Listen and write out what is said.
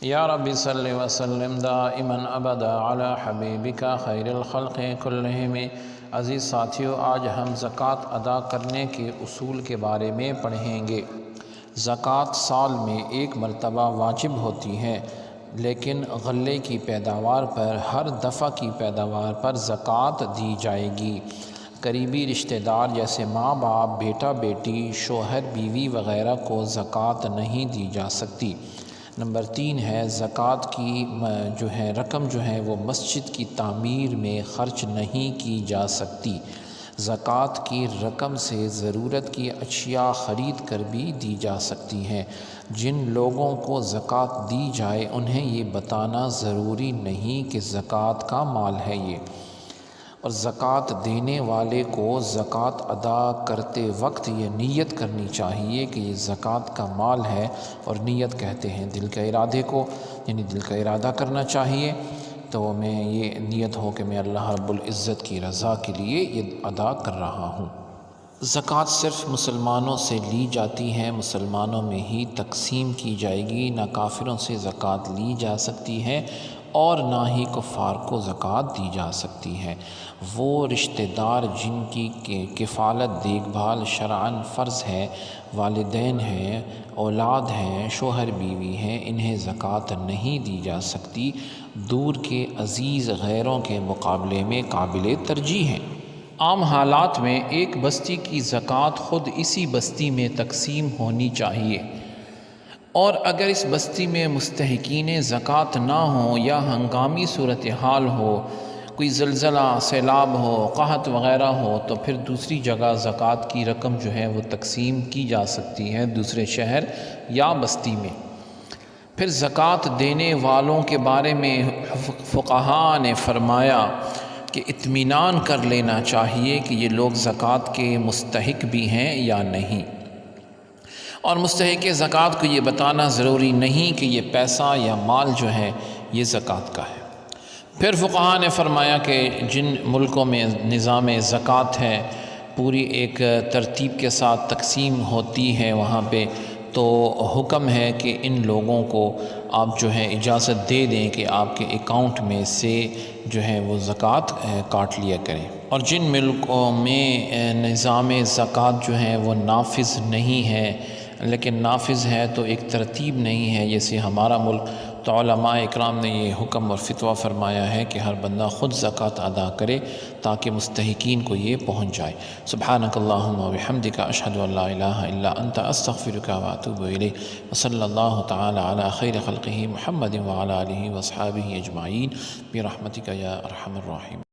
یا رب صلی وسلم دائما ابدا علی حبیبک خیر الخلق کلہم۔ عزیز ساتھیو، آج ہم زکوٰۃ ادا کرنے کے اصول کے بارے میں پڑھیں گے۔ زکوٰۃ سال میں ایک مرتبہ واجب ہوتی ہے، لیکن غلے کی پیداوار پر ہر دفعہ کی پیداوار پر زکوٰۃ دی جائے گی۔ قریبی رشتہ دار جیسے ماں باپ، بیٹا بیٹی، شوہر بیوی وغیرہ کو زکوٰۃ نہیں دی جا سکتی۔ نمبر 3 ہے زکوٰۃ کی رقم وہ مسجد کی تعمیر میں خرچ نہیں کی جا سکتی۔ زکوٰۃ کی رقم سے ضرورت کی اشیاء خرید کر بھی دی جا سکتی ہیں۔ جن لوگوں کو زکوٰۃ دی جائے انہیں یہ بتانا ضروری نہیں کہ زکوٰۃ کا مال ہے یہ، اور زکوٰۃ دینے والے کو زکوٰۃ ادا کرتے وقت یہ نیت کرنی چاہیے کہ یہ زکوٰۃ کا مال ہے، اور نیت کہتے ہیں دل کے ارادے کو، یعنی دل کا ارادہ کرنا چاہیے۔ تو میں یہ نیت ہو کہ میں اللہ رب العزت کی رضا کے لیے یہ ادا کر رہا ہوں۔ زکوٰۃ صرف مسلمانوں سے لی جاتی ہے، مسلمانوں میں ہی تقسیم کی جائے گی، نہ کافروں سے زکوٰۃ لی جا سکتی ہے اور نہ ہی کفار کو زکوٰۃ دی جا سکتی ہے۔ وہ رشتہ دار جن کی کفالت دیکھ بھال شرعاً فرض ہے، والدین ہیں، اولاد ہیں، شوہر بیوی ہیں، انہیں زکوٰۃ نہیں دی جا سکتی۔ دور کے عزیز غیروں کے مقابلے میں قابل ترجیح ہیں۔ عام حالات میں ایک بستی کی زکوٰۃ خود اسی بستی میں تقسیم ہونی چاہیے، اور اگر اس بستی میں مستحقین زکوٰۃ نہ ہوں یا ہنگامی صورتحال ہو، کوئی زلزلہ، سیلاب ہو، قحط وغیرہ ہو، تو پھر دوسری جگہ زکوٰۃ کی رقم وہ تقسیم کی جا سکتی ہے، دوسرے شہر یا بستی میں۔ پھر زکوٰۃ دینے والوں کے بارے میں فقہاء نے فرمایا کہ اطمینان کر لینا چاہیے کہ یہ لوگ زکوٰۃ کے مستحق بھی ہیں یا نہیں، اور مستحق زکوٰۃ کو یہ بتانا ضروری نہیں کہ یہ پیسہ یا مال یہ زکوٰۃ کا ہے۔ پھر فقہاء نے فرمایا کہ جن ملکوں میں نظام زکوٰۃ ہے، پوری ایک ترتیب کے ساتھ تقسیم ہوتی ہے، وہاں پہ تو حکم ہے کہ ان لوگوں کو آپ اجازت دے دیں کہ آپ کے اکاؤنٹ میں سے وہ زکوٰۃ کاٹ لیا کریں۔ اور جن ملکوں میں نظام زکوٰۃ وہ نافذ نہیں ہے، لیکن نافذ ہے تو ایک ترتیب نہیں ہے جیسے ہمارا ملک، تو علماء اکرام نے یہ حکم اور فتویٰ فرمایا ہے کہ ہر بندہ خود زکوٰۃ ادا کرے تاکہ مستحقین کو یہ پہنچ جائے۔ سبحانک اللہم و بحمدک، اشہد ان لا الہ الا انت، استغفرک و اتوب الیک، وصلی اللہ تعالی علی خیر خلقہ محمد وعلی آلہ واصحابہ اجمعین برحمتک یا ارحم الراحمین۔